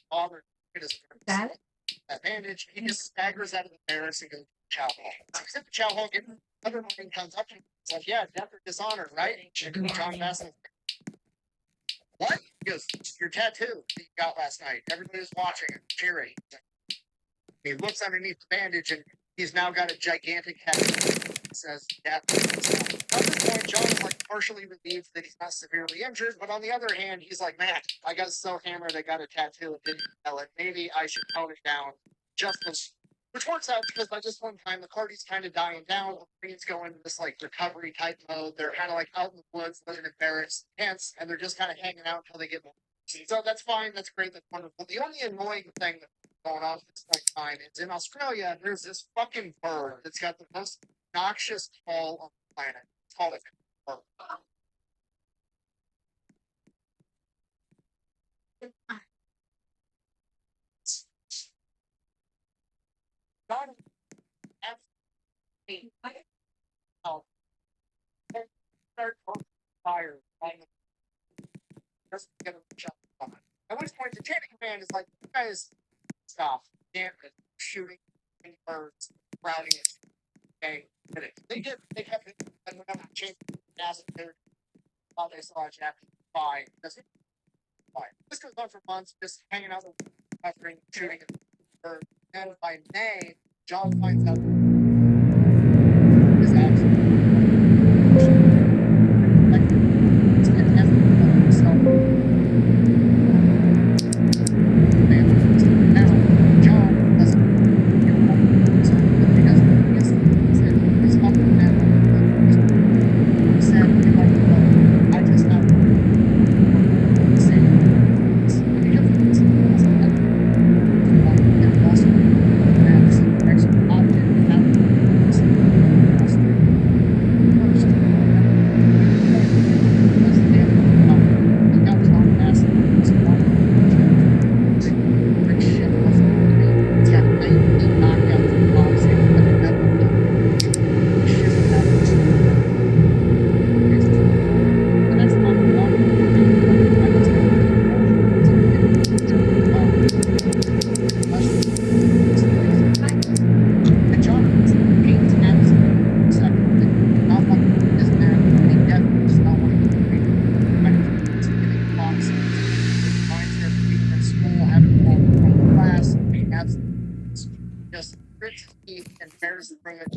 Father that bandage. He just staggers out of the barracks and goes to chow hall. He's at the chow hall, getting another man comes up to him. He's like, "Yeah, death or dishonor, right?" John Bassett. What? He goes, "Your tattoo that you got last night. Everybody was watching it, cheering." He looks underneath the bandage and he's now got a gigantic tattoo that says death. At this point, John is like partially relieved that he's not severely injured, but on the other hand, he's like, "Man, I got so hammered I got a tattoo and didn't tell it. Maybe I should tone it down." Just this, which works out because by this one time the party's kind of dying down. The Marines go into this like recovery type mode. They're kind of like out in the woods, living in barracks, tents, and they're just kind of hanging out until they get more. So that's fine. That's great. That's wonderful. The only annoying thing that's going on at this point in time is in Australia, there's this fucking bird that's got the most noxious call on the planet. It's called a bird. God, start fire. Just get a shot. At which point, the tanning command is like, "You guys stop. Damn it. Shooting birds, crowding it." Okay. They kept it. And whenever they changed the acid, while they saw a Japanese fine. This goes on for months, just hanging out with suffering, shooting birds. And by May, John finds out his accident.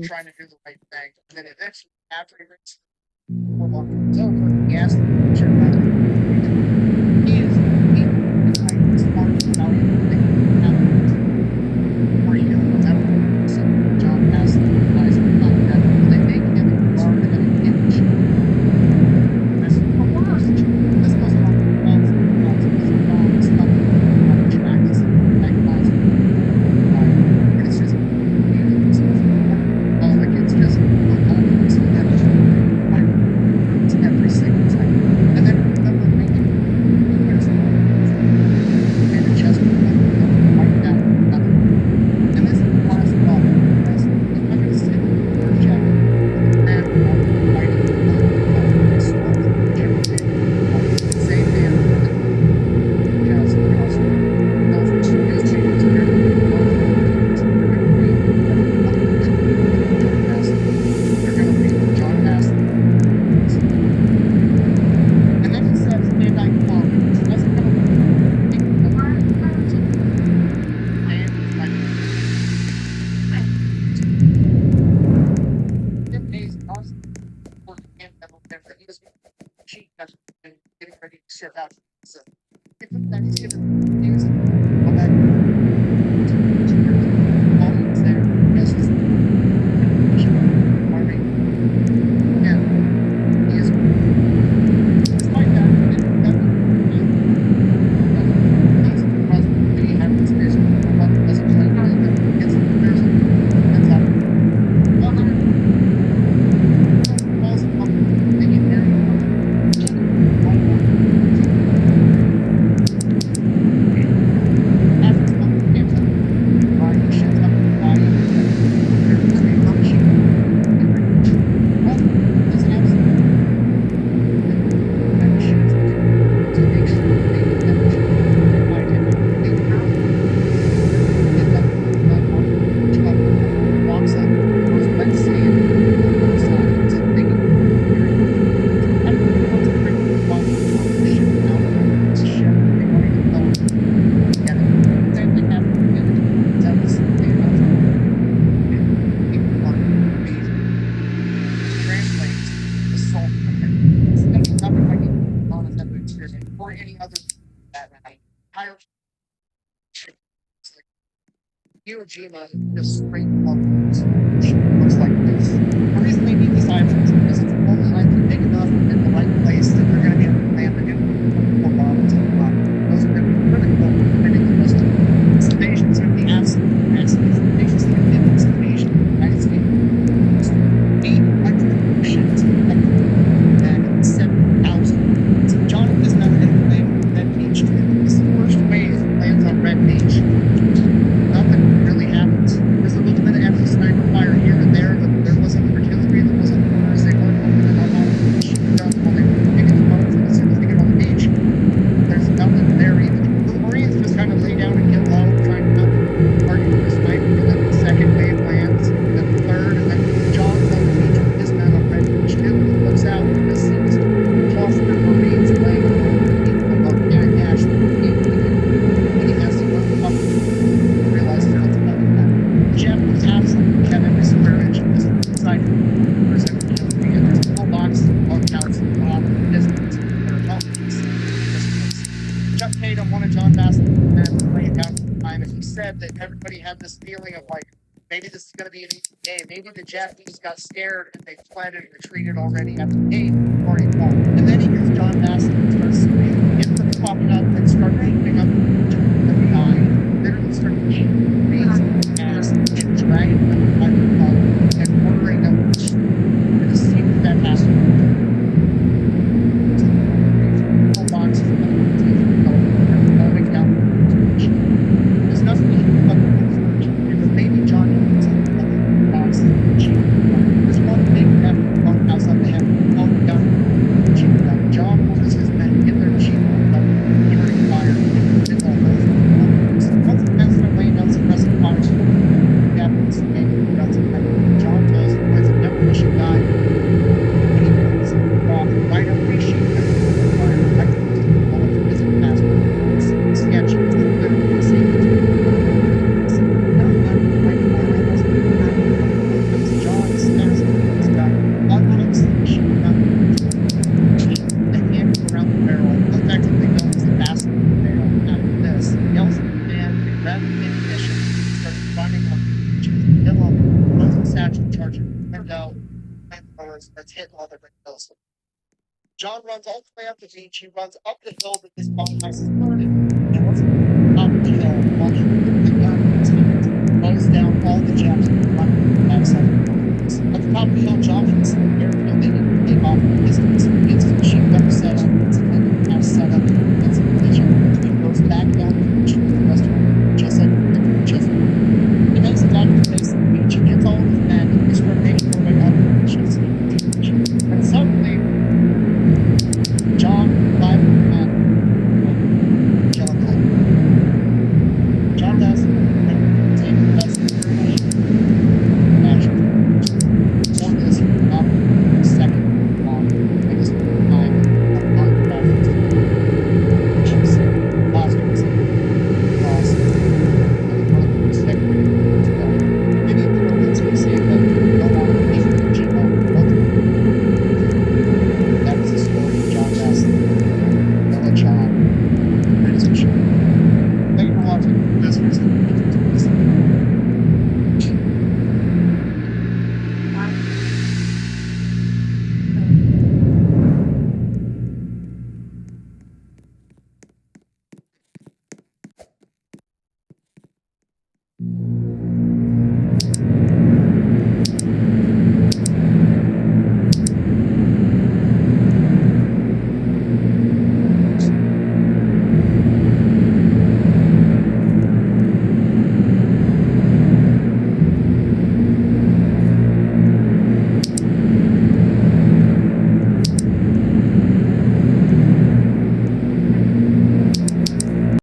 Trying to do the right thing, and then eventually, after he reaches it's over, he asks them to check out. He is like smart about everything. Where he goes, so John asks the guys to come back. They make him a guard and an image. This is the worst. This goes on for months and months because of John stuff on the tracks. Like last and it's just every single time. And then remember making and the chest like that. And this is the last thought. I'm going to sit in the first chapter and fighting the same man just across those two changes here. They're going to be John Bass. And then he says, and I quote, "Let's go take the word and she has been getting ready to ship out. So if that is given news, go back to there. Yes, he's yeah, he is. Despite that, he had this vision about doesn't play that gets the person ends up 100 balls of love. They get married. entire Iwo Jima just straight up looks like this. The reason they need these islands is because it's the only island big enough in the right place that they're going to be able to land the nuclear bombs on the bottom. Those are going to be critical for preventing the rest of this invasion. It's going to be absolutely massive. This invasion is going to end this invasion of the United States. 800 ships and 7,000. So John and his men are going to be landing on Red Beach. This first wave lands on Red Beach. Nothing really happens. There's a little bit of empty sniper fire here and there, but there wasn't artillery, there wasn't orders, they weren't opening up on the beach. Just when they were picking them up, as soon as they get on the beach, there's nothing there either. The Marines just kind of lay down and get low, trying not to target the sniper, and then the second wave lands, and then the third, and then John's on the beach with his men on Red Beach too, and he looks out and just sees cluster of Marines laying above Gag Ash, and he has to run up and realize that it's nothing happening. The Japanese absolutely have every square inch of this side percent artillery, and there's full boxes of bunkhouse at the bottom of the distance. There are mountains in this place. Chuck Tatum, one of John Basslett's men, playing down at the time, and he said that everybody had this feeling of like, maybe this is going to be an easy game. Maybe the Japanese got scared and they fled and retreated already at the gate, already won. And then he hears John Basslett start screaming, get them popping up and start moving up the line, literally start shooting Marines as and dragging them by the collar and ordering them to see that has full boxes of going down. There's nothing you can do but because maybe John needs a box of cheap. There's one big effort bunkhouse up ahead, going down cheap. John orders his men in their cheap carrying fire and all those. Once the men start laying down suppressive fire, Japanese and guns and John tells him it's a demolition guy. And he goes off right up the sheet and fire right to the bullet is a passport. It's sketchy. It's literally the same as John snaps this guy, unhooks the sheet gun, the handle around the barrel, effectively known as the Bassett barrel. After this, yells at the man, they grab the ammunition, start running on the beach, hit on the closing satchel, charging the window, and that's hitting all the windows. John runs all the way up the beach. He runs up the hill that this bunkhouse is burning, and once up the hill, while he holding the gun in his hand, runs down all the Japs and running backside of the bunkhouse. At the top of the hill, John